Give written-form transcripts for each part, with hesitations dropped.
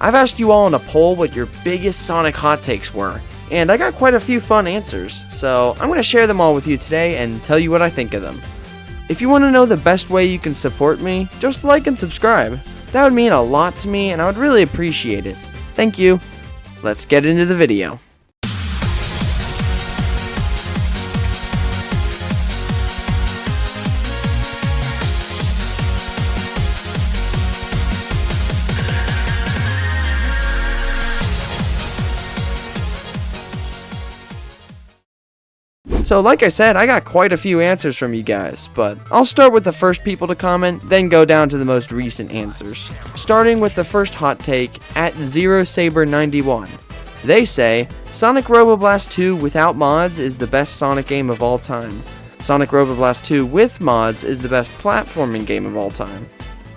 I've asked you all in a poll what your biggest Sonic hot takes were, and I got quite a few fun answers, so I'm going to share them all with you today and tell you what I think of them. If you want to know the best way you can support me, just like and subscribe. That would mean a lot to me and I would really appreciate it. Thank you. Let's get into the video. So like I said, I got quite a few answers from you guys, but I'll start with the first people to comment, then go down to the most recent answers. Starting with the first hot take at Zerosaber91. They say, Sonic Roboblast 2 without mods is the best Sonic game of all time. Sonic Roboblast 2 with mods is the best platforming game of all time.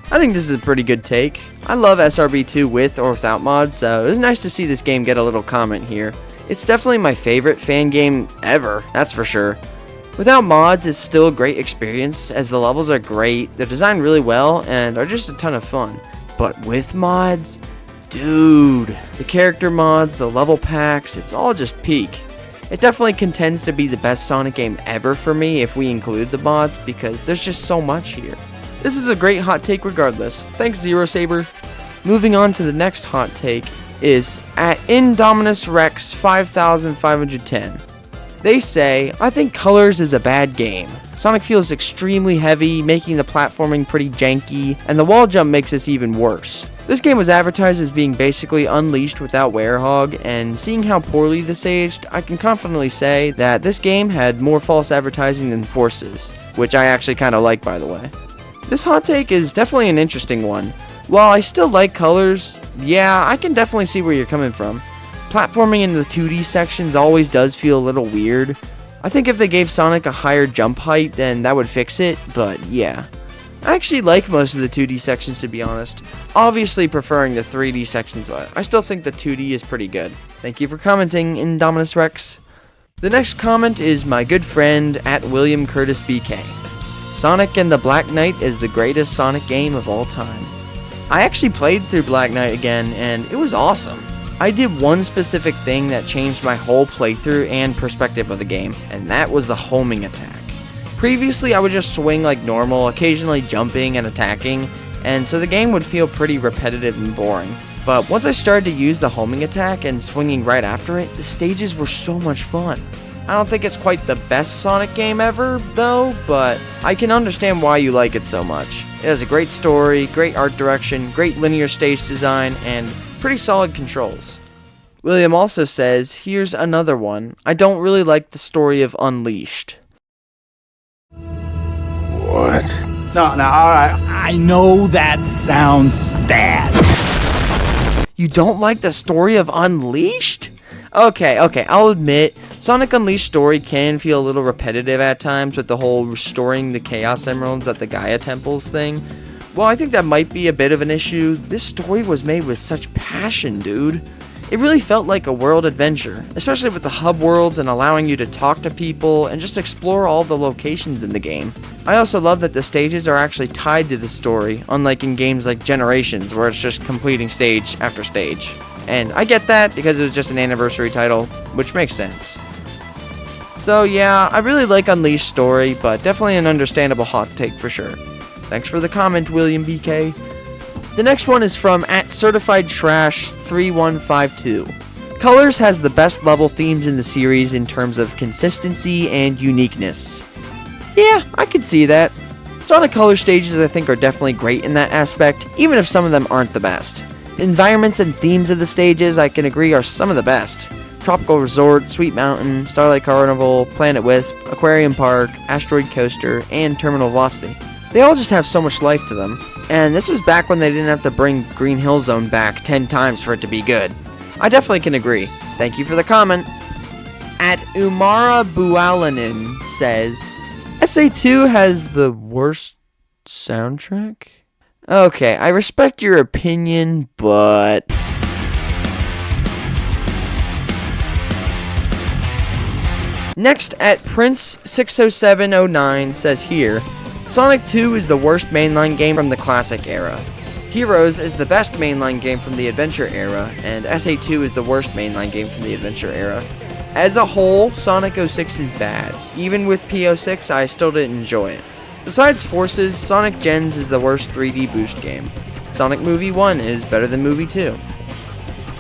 I think this is a pretty good take. I love SRB2 with or without mods, so it was nice to see this game get a little comment here. It's definitely my favorite fan game ever, that's for sure. Without mods, it's still a great experience, as the levels are great, they're designed really well, and are just a ton of fun. But with mods, dude, the character mods, the level packs, it's all just peak. It definitely contends to be the best Sonic game ever for me if we include the mods, because there's just so much here. This is a great hot take regardless. Thanks, Zerosaber. Moving on to the next hot take is at IndominusRex 5510. They say, I think Colors is a bad game. Sonic feels extremely heavy, making the platforming pretty janky, and the wall jump makes this even worse. This game was advertised as being basically Unleashed without Werehog, and seeing how poorly this aged, I can confidently say that this game had more false advertising than Forces, which I actually kind of like, by the way. This hot take is definitely an interesting one. While I still like Colors, yeah, I can definitely see where you're coming from. Platforming in the 2D sections always does feel a little weird. I think if they gave Sonic a higher jump height, then that would fix it, but yeah. I actually like most of the 2D sections, to be honest. Obviously preferring the 3D sections, I still think the 2D is pretty good. Thank you for commenting, IndominusRex. The next comment is my good friend at WilliamBK. Sonic and the Black Knight is the greatest Sonic game of all time. I actually played through Black Knight again, and it was awesome. I did one specific thing that changed my whole playthrough and perspective of the game, and that was the homing attack. Previously, I would just swing like normal, occasionally jumping and attacking, and so the game would feel pretty repetitive and boring. But once I started to use the homing attack and swinging right after it, the stages were so much fun. I don't think it's quite the best Sonic game ever, though, but I can understand why you like it so much. It has a great story, great art direction, great linear stage design, and pretty solid controls. William also says, here's another one. I don't really like the story of Unleashed. What? No, alright. I know that sounds bad. You don't like the story of Unleashed? Okay, I'll admit, Sonic Unleashed story can feel a little repetitive at times with the whole restoring the Chaos Emeralds at the Gaia Temples thing. Well, I think that might be a bit of an issue. This story was made with such passion, dude. It really felt like a world adventure, especially with the hub worlds and allowing you to talk to people and just explore all the locations in the game. I also love that the stages are actually tied to the story, unlike in games like Generations, where it's just completing stage after stage. And I get that because it was just an anniversary title, which makes sense. So yeah, I really like Unleashed story, but definitely an understandable hot take for sure. Thanks for the comment, WilliamBK. The next one is from @CertifiedTrash3152. Colors has the best level themes in the series in terms of consistency and uniqueness. Yeah, I could see that. Sonic Color stages I think are definitely great in that aspect, even if some of them aren't the best. Environments and themes of the stages, I can agree, are some of the best. Tropical Resort, Sweet Mountain, Starlight Carnival, Planet Wisp, Aquarium Park, Asteroid Coaster, and Terminal Velocity. They all just have so much life to them. And this was back when they didn't have to bring Green Hill Zone back 10 times for it to be good. I definitely can agree. Thank you for the comment. At abualanin says, SA2 has the worst soundtrack? Okay, I respect your opinion, but... Next, at Prince60709 says here, Sonic 2 is the worst mainline game from the classic era. Heroes is the best mainline game from the adventure era, and SA2 is the worst mainline game from the adventure era. As a whole, Sonic 06 is bad. Even with P06, I still didn't enjoy it. Besides Forces, Sonic Gens is the worst 3D boost game. Sonic Movie 1 is better than Movie 2.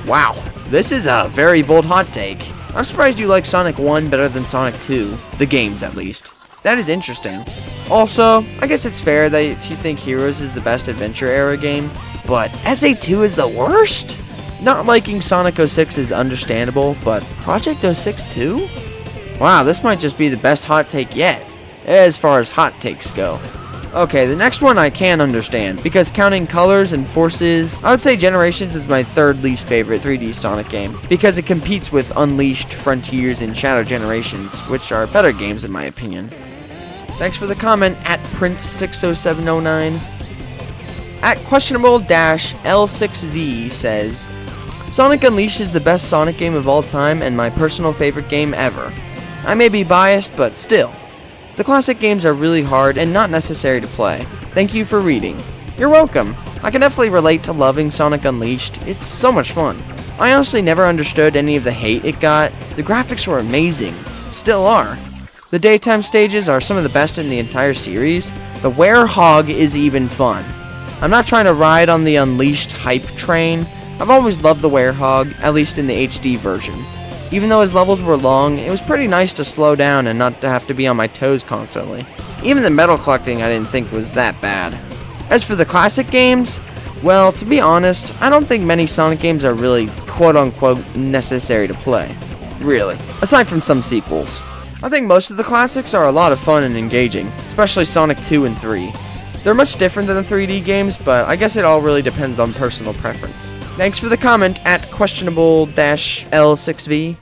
Wow, this is a very bold hot take. I'm surprised you like Sonic 1 better than Sonic 2, the games at least. That is interesting. Also, I guess it's fair that if you think Heroes is the best adventure era game, but SA2 is the worst? Not liking Sonic 06 is understandable, but Project 06 too? Wow, this might just be the best hot take yet, as far as hot takes go. Okay, the next one I can understand, because counting Colors and Forces, I would say Generations is my third least favorite 3D Sonic game, because it competes with Unleashed, Frontiers, and Shadow Generations, which are better games in my opinion. Thanks for the comment, at Prince60709. At questionable-L6V says, Sonic Unleashed is the best Sonic game of all time and my personal favorite game ever. I may be biased, but still. The classic games are really hard and not necessary to play. Thank you for reading. You're welcome. I can definitely relate to loving Sonic Unleashed. It's so much fun. I honestly never understood any of the hate it got. The graphics were amazing. Still are. The daytime stages are some of the best in the entire series. The Werehog is even fun. I'm not trying to ride on the Unleashed hype train. I've always loved the Werehog, at least in the HD version. Even though his levels were long, it was pretty nice to slow down and not to have to be on my toes constantly. Even the metal collecting I didn't think was that bad. As for the classic games, well, to be honest, I don't think many Sonic games are really quote-unquote necessary to play. Really, aside from some sequels. I think most of the classics are a lot of fun and engaging, especially Sonic 2 and 3. They're much different than the 3D games, but I guess it all really depends on personal preference. Thanks for the comment, at questionable-L6V.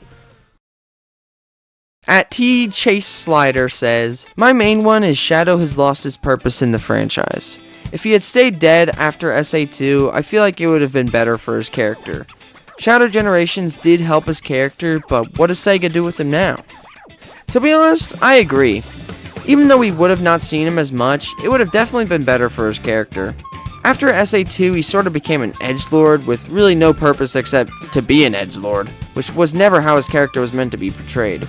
At Tchaseslider says, my main one is Shadow has lost his purpose in the franchise. If he had stayed dead after SA2, I feel like it would have been better for his character. Shadow Generations did help his character, but what does Sega do with him now? To be honest, I agree. Even though we would have not seen him as much, it would have definitely been better for his character. After SA2, he sort of became an edgelord with really no purpose except to be an edgelord, which was never how his character was meant to be portrayed.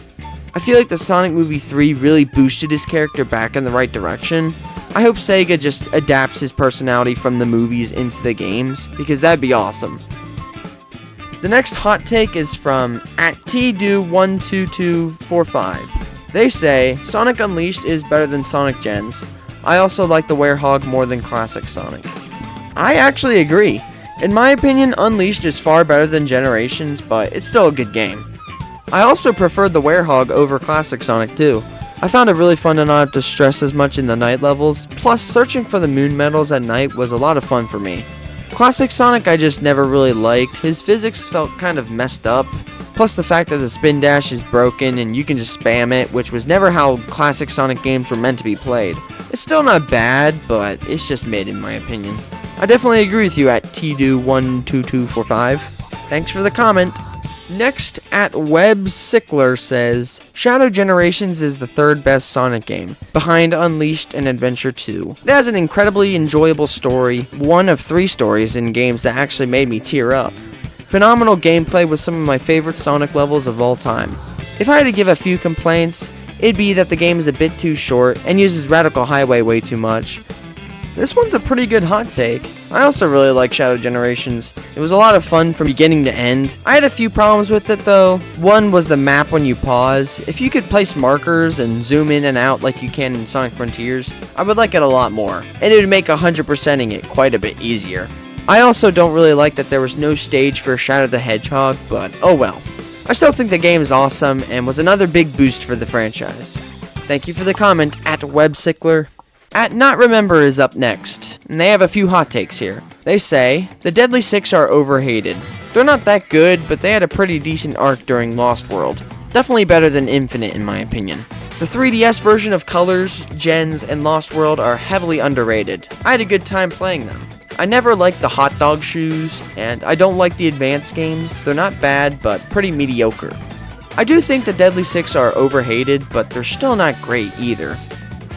I feel like the Sonic Movie 3 really boosted his character back in the right direction. I hope Sega just adapts his personality from the movies into the games, because that'd be awesome. The next hot take is from at TDo12245. They say, Sonic Unleashed is better than Sonic Gens. I also like the Werehog more than Classic Sonic. I actually agree. In my opinion, Unleashed is far better than Generations, but it's still a good game. I also preferred the Werehog over Classic Sonic too. I found it really fun to not have to stress as much in the night levels, plus searching for the moon medals at night was a lot of fun for me. Classic Sonic I just never really liked. His physics felt kind of messed up. Plus the fact that the spin dash is broken and you can just spam it, which was never how classic Sonic games were meant to be played. It's still not bad, but it's just mid in my opinion. I definitely agree with you at TDo12245. Thanks for the comment. Next, at WebSickler says, Shadow Generations is the third best Sonic game, behind Unleashed and Adventure 2. It has an incredibly enjoyable story, one of 3 stories in games that actually made me tear up. Phenomenal gameplay with some of my favorite Sonic levels of all time. If I had to give a few complaints, it'd be that the game is a bit too short and uses Radical Highway way too much. This one's a pretty good hot take. I also really like Shadow Generations. It was a lot of fun from beginning to end. I had a few problems with it though. One was the map when you pause. If you could place markers and zoom in and out like you can in Sonic Frontiers, I would like it a lot more. And it would make 100%ing it quite a bit easier. I also don't really like that there was no stage for Shadow the Hedgehog, but oh well. I still think the game is awesome and was another big boost for the franchise. Thank you for the comment, at WebSickler. At NotRemember is up next, and they have a few hot takes here. They say, the Deadly Six are overhated. They're not that good, but they had a pretty decent arc during Lost World. Definitely better than Infinite in my opinion. The 3DS version of Colors, Gens, and Lost World are heavily underrated. I had a good time playing them. I never liked the hot dog shoes, and I don't like the advanced games. They're not bad, but pretty mediocre. I do think the Deadly Six are overhated, but they're still not great either.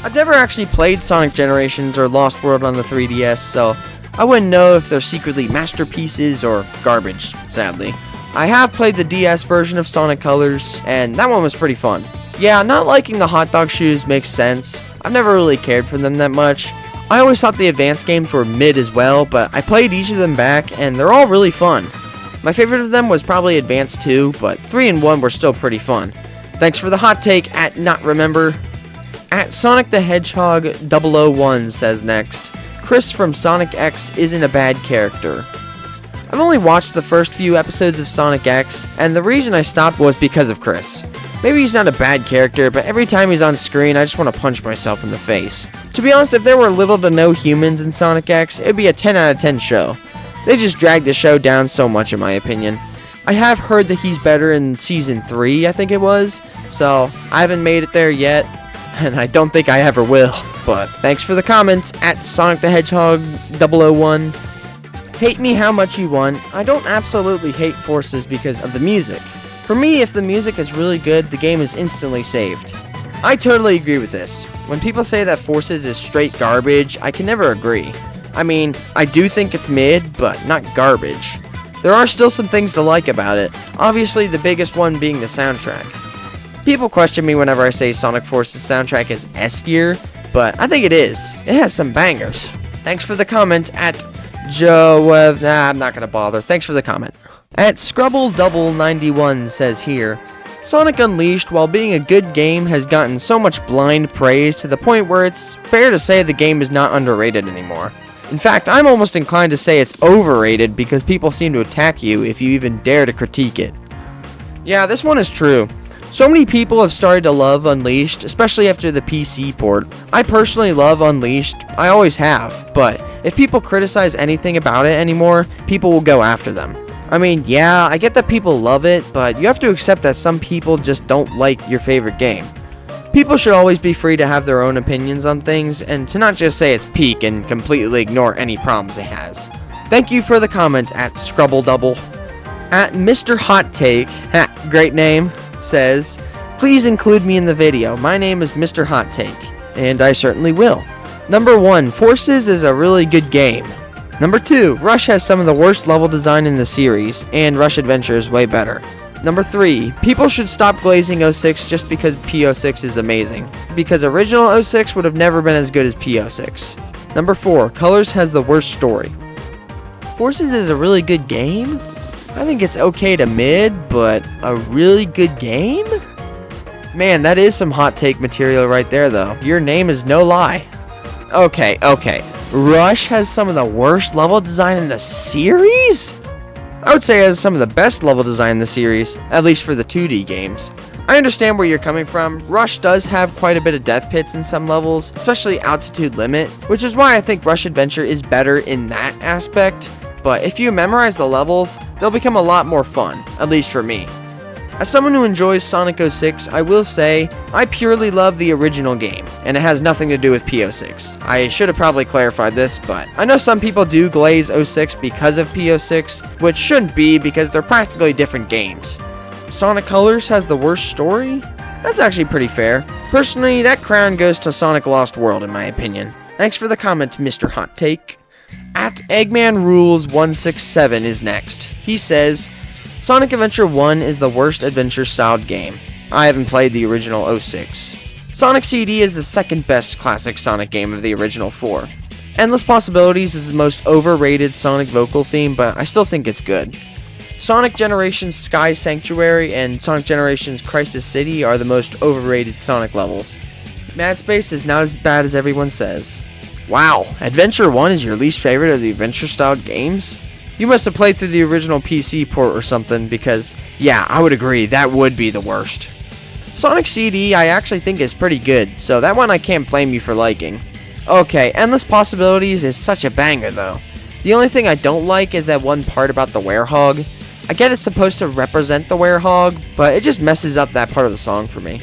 I've never actually played Sonic Generations or Lost World on the 3DS, so I wouldn't know if they're secretly masterpieces or garbage, sadly. I have played the DS version of Sonic Colors, and that one was pretty fun. Yeah, not liking the hot dog shoes makes sense. I've never really cared for them that much. I always thought the advanced games were mid as well, but I played each of them back, and they're all really fun. My favorite of them was probably Advanced 2, but 3 and 1 were still pretty fun. Thanks for the hot take at NotRemember. At Sonic the Hedgehog 001 says next, Chris from Sonic X isn't a bad character. I've only watched the first few episodes of Sonic X, and the reason I stopped was because of Chris. Maybe he's not a bad character, but every time he's on screen, I just want to punch myself in the face. To be honest, if there were little to no humans in Sonic X, it would be a 10 out of 10 show. They just dragged the show down so much in my opinion. I have heard that he's better in Season 3, I think it was, so I haven't made it there yet, and I don't think I ever will. But thanks for the comments at Sonic the Hedgehog 001. Hate me how much you want. I don't absolutely hate Forces because of the music. For me, if the music is really good, the game is instantly saved. I totally agree with this. When people say that Forces is straight garbage, I can never agree. I mean, I do think it's mid, but not garbage. There are still some things to like about it, obviously the biggest one being the soundtrack. People question me whenever I say Sonic Forces soundtrack is S tier, but I think it is. It has some bangers. Thanks for the comment at I'm not gonna bother. Thanks for the comment. At ScrubbleDubble91 says here, Sonic Unleashed, while being a good game, has gotten so much blind praise to the point where it's fair to say the game is not underrated anymore. In fact, I'm almost inclined to say it's overrated because people seem to attack you if you even dare to critique it. Yeah, this one is true. So many people have started to love Unleashed, especially after the PC port. I personally love Unleashed, I always have, but if people criticize anything about it anymore, people will go after them. I mean, yeah, I get that people love it, but you have to accept that some people just don't like your favorite game. People should always be free to have their own opinions on things, and to not just say it's peak and completely ignore any problems it has. Thank you for the comment at ScrubbleDubble. At Mr.HotTake, great name, says, please include me in the video. My name is Mr.HotTake, and I certainly will. Number 1, Forces is a really good game. Number 2, Rush has some of the worst level design in the series, and Rush Adventure is way better. Number 3, people should stop glazing 06 just because P06 is amazing, because original 06 would have never been as good as P06. Number 4, Colors has the worst story. Forces is a really good game? I think it's okay to mid, but a really good game? Man, that is some hot take material right there though. Your name is no lie. Okay. Rush has some of the worst level design in the series? I would say it has some of the best level design in the series, at least for the 2D games. I understand where you're coming from. Rush does have quite a bit of death pits in some levels, especially Altitude Limit, which is why I think Rush Adventure is better in that aspect, but if you memorize the levels, they'll become a lot more fun, at least for me. As someone who enjoys Sonic 06, I will say, I purely love the original game, and it has nothing to do with P06. I should have probably clarified this, but I know some people do glaze 06 because of P06, which shouldn't be because they're practically different games. Sonic Colors has the worst story? That's actually pretty fair. Personally, that crown goes to Sonic Lost World in my opinion. Thanks for the comment, Mr.HotTake. At EggmanRules 167 is next. He says, Sonic Adventure 1 is the worst adventure-styled game. I haven't played the original 06. Sonic CD is the second best classic Sonic game of the original 4. Endless Possibilities is the most overrated Sonic vocal theme, but I still think it's good. Sonic Generations Sky Sanctuary and Sonic Generations Crisis City are the most overrated Sonic levels. Mad Space is not as bad as everyone says. Wow, Adventure 1 is your least favorite of the adventure-styled games? You must have played through the original PC port or something, because, yeah, I would agree, that would be the worst. Sonic CD I actually think is pretty good, so that one I can't blame you for liking. Okay, Endless Possibilities is such a banger though. The only thing I don't like is that one part about the werehog. I get it's supposed to represent the werehog, but it just messes up that part of the song for me.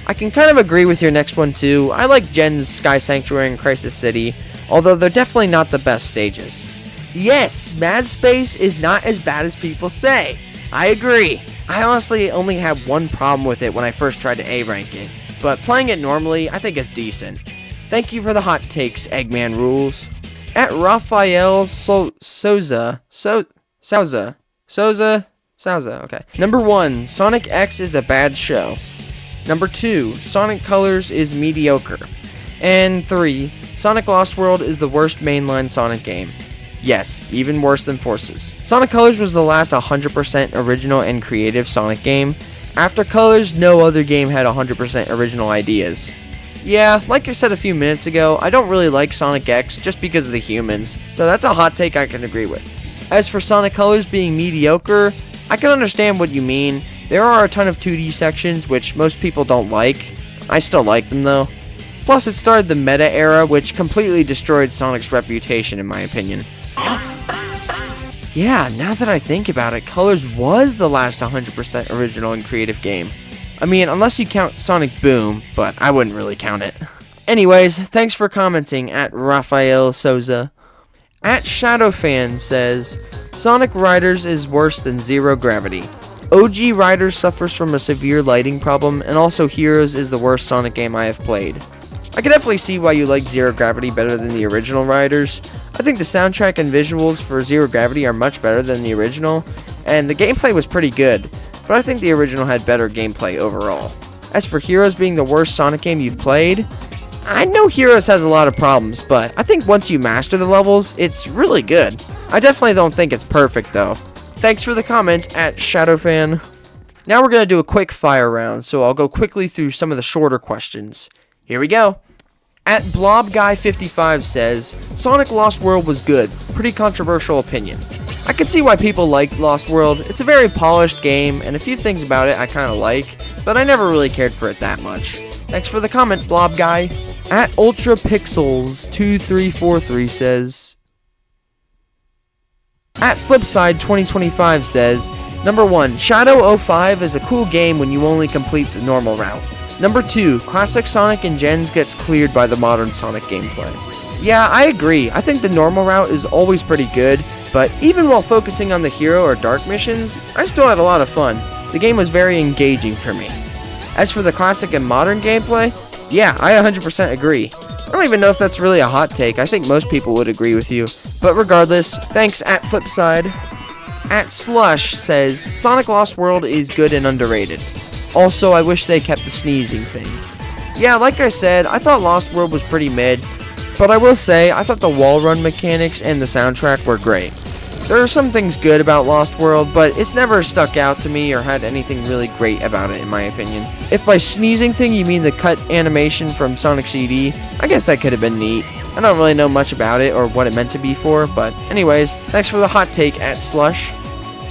I can kind of agree with your next one too. I like Gen's Sky Sanctuary and Crisis City, although they're definitely not the best stages. Yes, Mad Space is not as bad as people say. I agree. I honestly only had one problem with it when I first tried to A-rank it, but playing it normally, I think it's decent. Thank you for the hot takes, EggmanRules. At RaphaelSouza, okay. Number 1, Sonic X is a bad show. Number 2, Sonic Colors is mediocre. And 3, Sonic Lost World is the worst mainline Sonic game. Yes, even worse than Forces. Sonic Colors was the last 100% original and creative Sonic game. After Colors, no other game had 100% original ideas. Yeah, like I said a few minutes ago, I don't really like Sonic X just because of the humans, so that's a hot take I can agree with. As for Sonic Colors being mediocre, I can understand what you mean. There are a ton of 2D sections which most people don't like. I still like them though. Plus it started the meta era, which completely destroyed Sonic's reputation in my opinion. Yeah, now that I think about it, Colors was the last 100% original and creative game. I mean, unless you count Sonic Boom, but I wouldn't really count it. Anyways, thanks for commenting at RaphaelSouza. At ShadowFan says, Sonic Riders is worse than Zero Gravity. OG Riders suffers from a severe lighting problem, and also Heroes is the worst Sonic game I have played. I can definitely see why you like Zero Gravity better than the original Riders. I think the soundtrack and visuals for Zero Gravity are much better than the original, and the gameplay was pretty good, but I think the original had better gameplay overall. As for Heroes being the worst Sonic game you've played, I know Heroes has a lot of problems, but I think once you master the levels, it's really good. I definitely don't think it's perfect though. Thanks for the comment at ShadowFan. Now we're going to do a quick fire round, so I'll go quickly through some of the shorter questions. Here we go. At BlobGuy55 says, Sonic Lost World was good. Pretty controversial opinion. I can see why people like Lost World. It's a very polished game, and a few things about it I kind of like, but I never really cared for it that much. Thanks for the comment, BlobGuy. At UltraPixels2343 says, at Flipside2025 says, Number 1, Shadow 05 is a cool game when you only complete the normal route. Number 2, classic Sonic and Gens gets cleared by the modern Sonic gameplay. Yeah, I agree. I think the normal route is always pretty good, but even while focusing on the hero or dark missions, I still had a lot of fun. The game was very engaging for me. As for the classic and modern gameplay, yeah, I 100% agree. I don't even know if that's really a hot take. I think most people would agree with you. But regardless, thanks at Flipside. At Slush says, Sonic Lost World is good and underrated. Also, I wish they kept the sneezing thing. Yeah, like I said, I thought Lost World was pretty mid, but I will say, I thought the wall run mechanics and the soundtrack were great. There are some things good about Lost World, but it's never stuck out to me or had anything really great about it in my opinion. If by sneezing thing you mean the cut animation from Sonic CD, I guess that could have been neat. I don't really know much about it or what it meant to be for, but anyways, thanks for the hot take at Slush.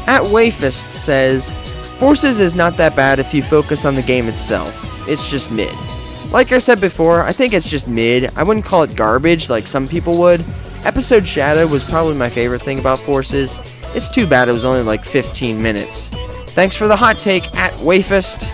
At WAFE-EST says, Forces is not that bad if you focus on the game itself. It's just mid. Like I said before, I think it's just mid. I wouldn't call it garbage like some people would. Episode Shadow was probably my favorite thing about Forces. It's too bad it was only like 15 minutes. Thanks for the hot take at WAFE-EST.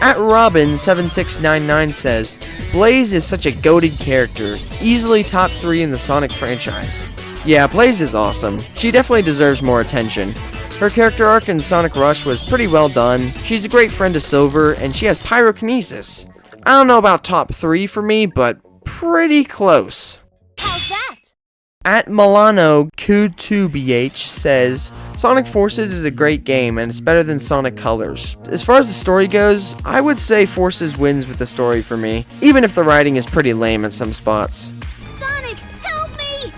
At Robin7699 says, Blaze is such a goated character, easily top 3 in the Sonic franchise. Yeah, Blaze is awesome. She definitely deserves more attention. Her character arc in Sonic Rush was pretty well done. She's a great friend to Silver, and she has pyrokinesis. I don't know about top 3 for me, but pretty close. How's that? At Milano Q2BH says, Sonic Forces is a great game, and it's better than Sonic Colors. As far as the story goes, I would say Forces wins with the story for me, even if the writing is pretty lame at some spots. Sonic, help me!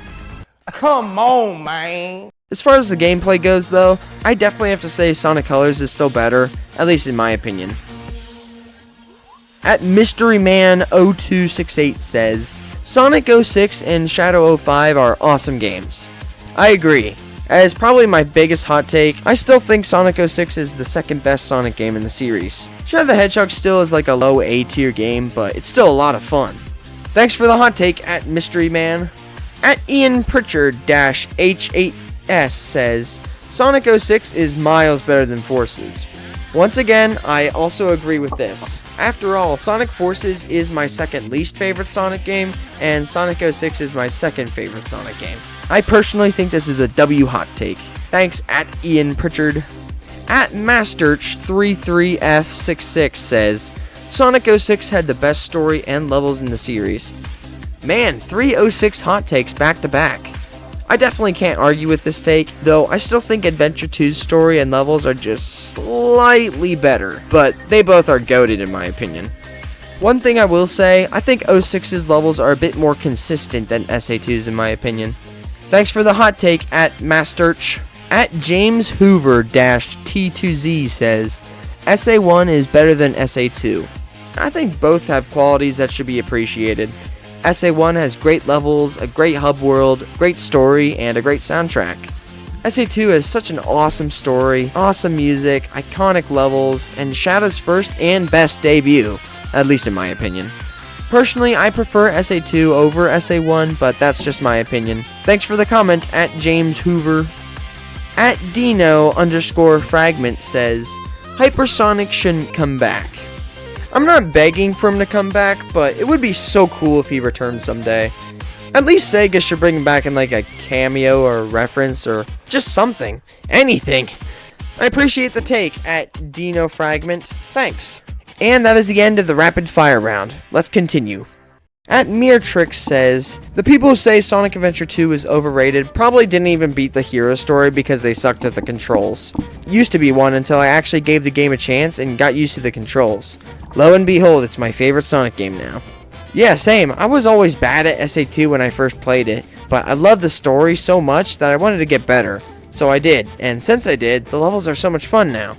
Come on, man. As far as the gameplay goes, though, I definitely have to say Sonic Colors is still better, at least in my opinion. At MysteryMan0268 says, Sonic 06 and Shadow 05 are awesome games. I agree. As probably my biggest hot take, I still think Sonic 06 is the second best Sonic game in the series. Shadow the Hedgehog still is like a low A tier game, but it's still a lot of fun. Thanks for the hot take at MysteryMan. At IanPritchard-H8S says, Sonic 06 is miles better than Forces. Once again, I also agree with this. After all, Sonic Forces is my second least favorite Sonic game, and Sonic 06 is my second favorite Sonic game. I personally think this is a W hot take. Thanks at IanPritchard. At Masterch33F66 says, Sonic 06 had the best story and levels in the series. Man, 3 06 hot takes back to back. I definitely can't argue with this take, though I still think Adventure 2's story and levels are just slightly better, but they both are goated in my opinion. One thing I will say, I think 06's levels are a bit more consistent than SA2's in my opinion. Thanks for the hot take at Masterch. At JamesHoover-T2Z says, SA1 is better than SA2. I think both have qualities that should be appreciated. SA1 has great levels, a great hub world, great story, and a great soundtrack. SA2 has such an awesome story, awesome music, iconic levels, and Shadow's first and best debut, at least in my opinion. Personally, I prefer SA2 over SA1, but that's just my opinion. Thanks for the comment at JamesHoover. At Dino_Fragment says, Hypersonic shouldn't come back. I'm not begging for him to come back, but it would be so cool if he returned someday. At least Sega should bring him back in like a cameo or a reference or just something. Anything. I appreciate the take at Dino Fragment. Thanks. And that is the end of the rapid fire round. Let's continue. At Meretrix says, the people who say Sonic Adventure 2 is overrated probably didn't even beat the hero story because they sucked at the controls. Used to be one until I actually gave the game a chance and got used to the controls. Lo and behold, it's my favorite Sonic game now. Yeah, same. I was always bad at SA2 when I first played it, but I loved the story so much that I wanted to get better. So I did, and since I did, the levels are so much fun now.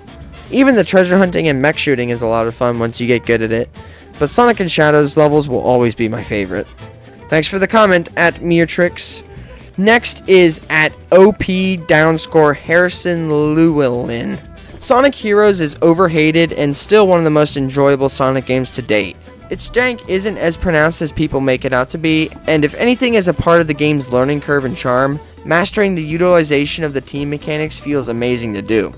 Even the treasure hunting and mech shooting is a lot of fun once you get good at it. But Sonic and Shadow's levels will always be my favorite. Thanks for the comment at Meretrix. Next is at OP_Harrison Llewellyn. Sonic Heroes is overhated and still one of the most enjoyable Sonic games to date. Its jank isn't as pronounced as people make it out to be, and if anything is a part of the game's learning curve and charm, mastering the utilization of the team mechanics feels amazing to do.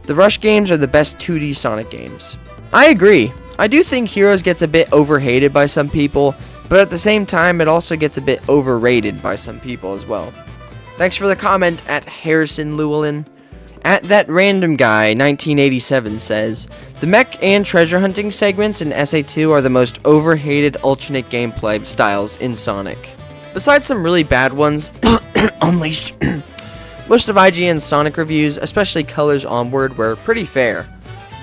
The Rush games are the best 2D Sonic games. I agree. I do think Heroes gets a bit overhated by some people, but at the same time it also gets a bit overrated by some people as well. Thanks for the comment at Harrison Llewellyn. At That Random Guy 1987 says, the mech and treasure hunting segments in SA2 are the most overhated alternate gameplay styles in Sonic. Besides some really bad ones, Unleashed, most of IGN's Sonic reviews, especially Colors Onward, were pretty fair.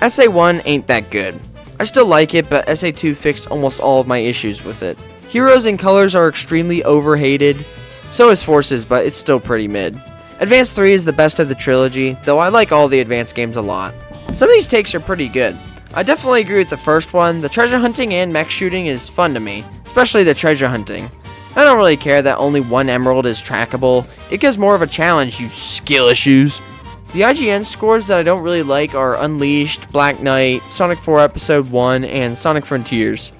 SA1 ain't that good. I still like it, but SA2 fixed almost all of my issues with it. Heroes and Colors are extremely overhated, so is Forces, but it's still pretty mid. Advance 3 is the best of the trilogy, though I like all the Advance games a lot. Some of these takes are pretty good. I definitely agree with the first one. The treasure hunting and mech shooting is fun to me, especially the treasure hunting. I don't really care that only one emerald is trackable. It gives more of a challenge, you skill issues. The IGN scores that I don't really like are Unleashed, Black Knight, Sonic 4 Episode 1, and Sonic Frontiers.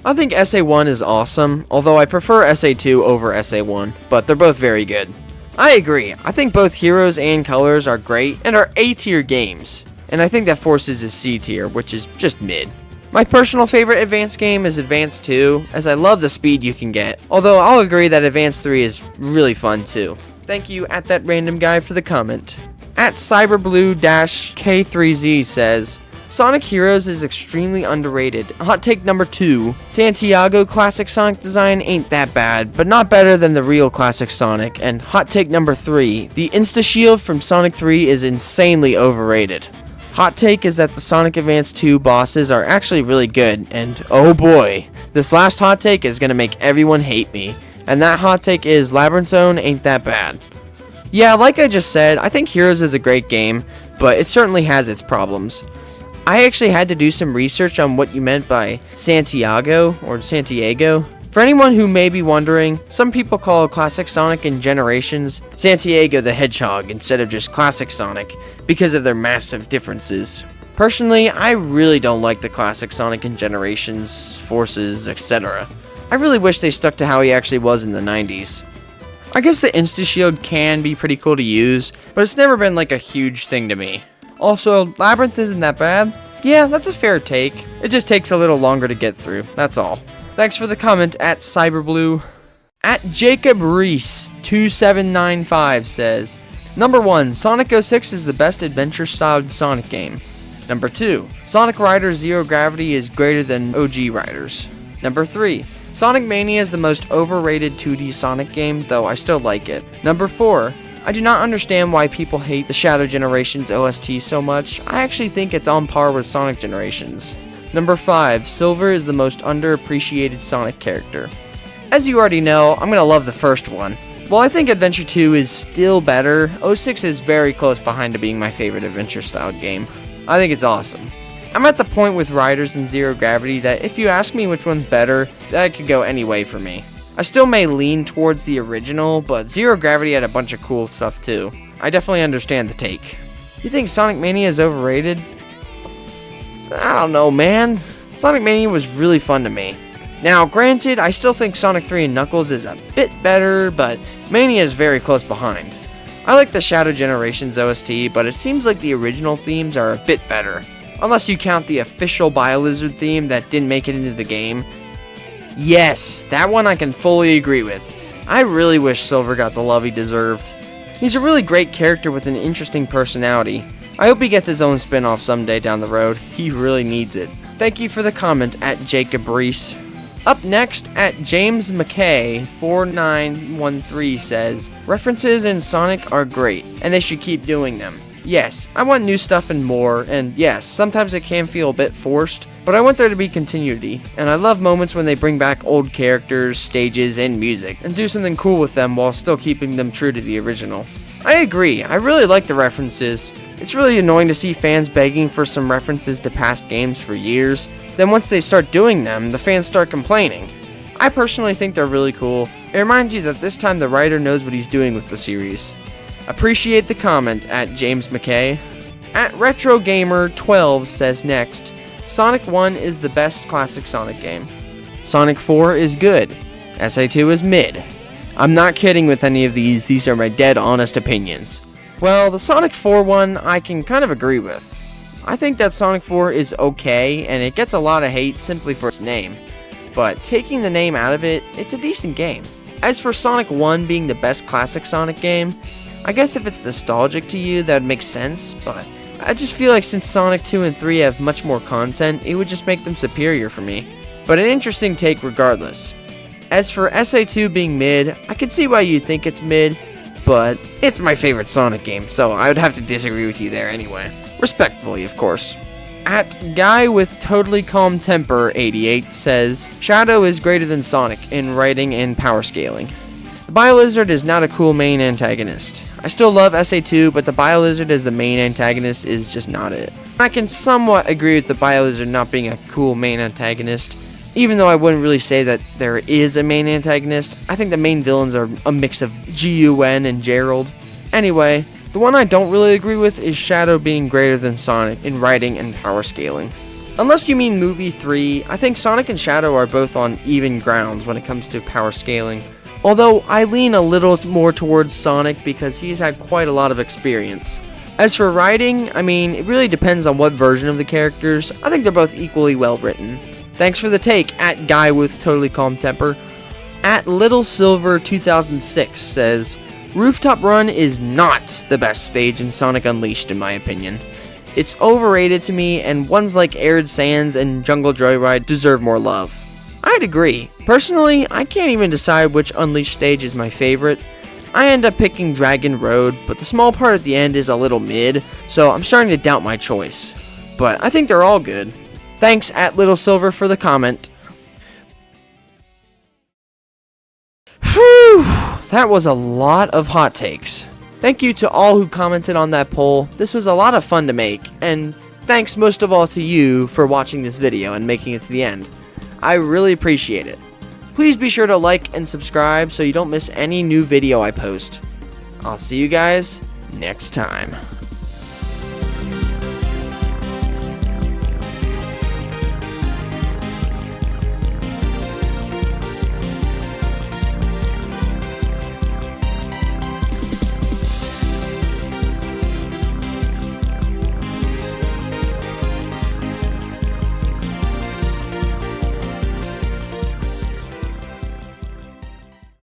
I think SA1 is awesome, although I prefer SA2 over SA1, but they're both very good. I agree. I think both Heroes and Colors are great and are A-tier games, and I think that Forces is C-tier, which is just mid. My personal favorite Advance game is Advance 2, as I love the speed you can get, although I'll agree that Advance 3 is really fun too. Thank you at That Random Guy for the comment. At CyberBlue-K3Z says, Sonic Heroes is extremely underrated. Hot take number 2, Santiago classic Sonic design ain't that bad, but not better than the real classic Sonic. And hot take number 3, the Insta-Shield from Sonic 3 is insanely overrated. Hot take is that the Sonic Advance 2 bosses are actually really good, and oh boy, this last hot take is gonna make everyone hate me. And that hot take is Labyrinth Zone ain't that bad. Yeah, like I just said, I think Heroes is a great game, but it certainly has its problems. I actually had to do some research on what you meant by Santiago, or Santiago. For anyone who may be wondering, some people call Classic Sonic in Generations Santiago the Hedgehog instead of just Classic Sonic, because of their massive differences. Personally, I really don't like the Classic Sonic in Generations, Forces, etc. I really wish they stuck to how he actually was in the 90s. I guess the Insta-Shield can be pretty cool to use, but it's never been like a huge thing to me. Also, Labyrinth isn't that bad. Yeah, that's a fair take. It just takes a little longer to get through, that's all. Thanks for the comment at CyberBlue. At JacobReiss 2795 says, Number 1, Sonic 06 is the best adventure-styled Sonic game. Number 2, Sonic Riders Zero Gravity is greater than OG Riders. Number 3, Sonic Mania is the most overrated 2D Sonic game, though I still like it. Number 4. I do not understand why people hate the Shadow Generations OST so much. I actually think it's on par with Sonic Generations. Number 5. Silver is the most underappreciated Sonic character. As you already know, I'm gonna love the first one. While I think Adventure 2 is still better, 06 is very close behind to being my favorite adventure-style game. I think it's awesome. I'm at the point with Riders and Zero Gravity that if you ask me which one's better, that could go any way for me. I still may lean towards the original, but Zero Gravity had a bunch of cool stuff too. I definitely understand the take. You think Sonic Mania is overrated? I don't know, man. Sonic Mania was really fun to me. Now, granted, I still think Sonic 3 and Knuckles is a bit better, but Mania is very close behind. I like the Shadow Generations OST, but it seems like the original themes are a bit better. Unless you count the official BioLizard theme that didn't make it into the game. Yes, that one I can fully agree with. I really wish Silver got the love he deserved. He's a really great character with an interesting personality. I hope he gets his own spin-off someday down the road. He really needs it. Thank you for the comment at JacobReiss. Up next, at JamesMackay 4913 says, references in Sonic are great, and they should keep doing them. Yes, I want new stuff and more, and yes, sometimes it can feel a bit forced, but I want there to be continuity, and I love moments when they bring back old characters, stages, and music, and do something cool with them while still keeping them true to the original. I agree, I really like the references. It's really annoying to see fans begging for some references to past games for years. Then once they start doing them, the fans start complaining. I personally think they're really cool. It reminds you that this time the writer knows what he's doing with the series. Appreciate the comment at JamesMackay. At Retrogamr12 says next, Sonic 1 is the best classic Sonic game. Sonic 4 is good. SA2 is mid. I'm not kidding with any of these are my dead honest opinions. Well, the Sonic 4 one I can kind of agree with. I think that Sonic 4 is okay, and it gets a lot of hate simply for its name. But taking the name out of it, it's a decent game. As for Sonic 1 being the best classic Sonic game, I guess if it's nostalgic to you, that would make sense, but I just feel like since Sonic 2 and 3 have much more content, it would just make them superior for me. But an interesting take regardless. As for SA2 being mid, I can see why you think it's mid, but it's my favorite Sonic game, so I would have to disagree with you there anyway. Respectfully, of course. At GuyWithTotallyCalmTemper 88 says, Shadow is greater than Sonic in writing and power scaling. The BioLizard is not a cool main antagonist. I still love SA2, but the BioLizard as the main antagonist is just not it. I can somewhat agree with the BioLizard not being a cool main antagonist, even though I wouldn't really say that there is a main antagonist. I think the main villains are a mix of GUN and Gerald. Anyway, the one I don't really agree with is Shadow being greater than Sonic in writing and power scaling. Unless you mean movie 3, I think Sonic and Shadow are both on even grounds when it comes to power scaling. Although I lean a little more towards Sonic because he's had quite a lot of experience. As for writing, I mean, it really depends on what version of the characters. I think they're both equally well written. Thanks for the take at GuyWithTotallyCalmTemper. At LittleSilver 2006 says, Rooftop Run is not the best stage in Sonic Unleashed in my opinion. It's overrated to me, and ones like Arid Sands and Jungle Joyride deserve more love. I'd agree. Personally, I can't even decide which Unleashed stage is my favorite. I end up picking Dragon Road, but the small part at the end is a little mid, so I'm starting to doubt my choice. But I think they're all good. Thanks at LittleSilver for the comment. Whew, that was a lot of hot takes. Thank you to all who commented on that poll. This was a lot of fun to make, and thanks most of all to you for watching this video and making it to the end. I really appreciate it. Please be sure to like and subscribe so you don't miss any new video I post. I'll see you guys next time.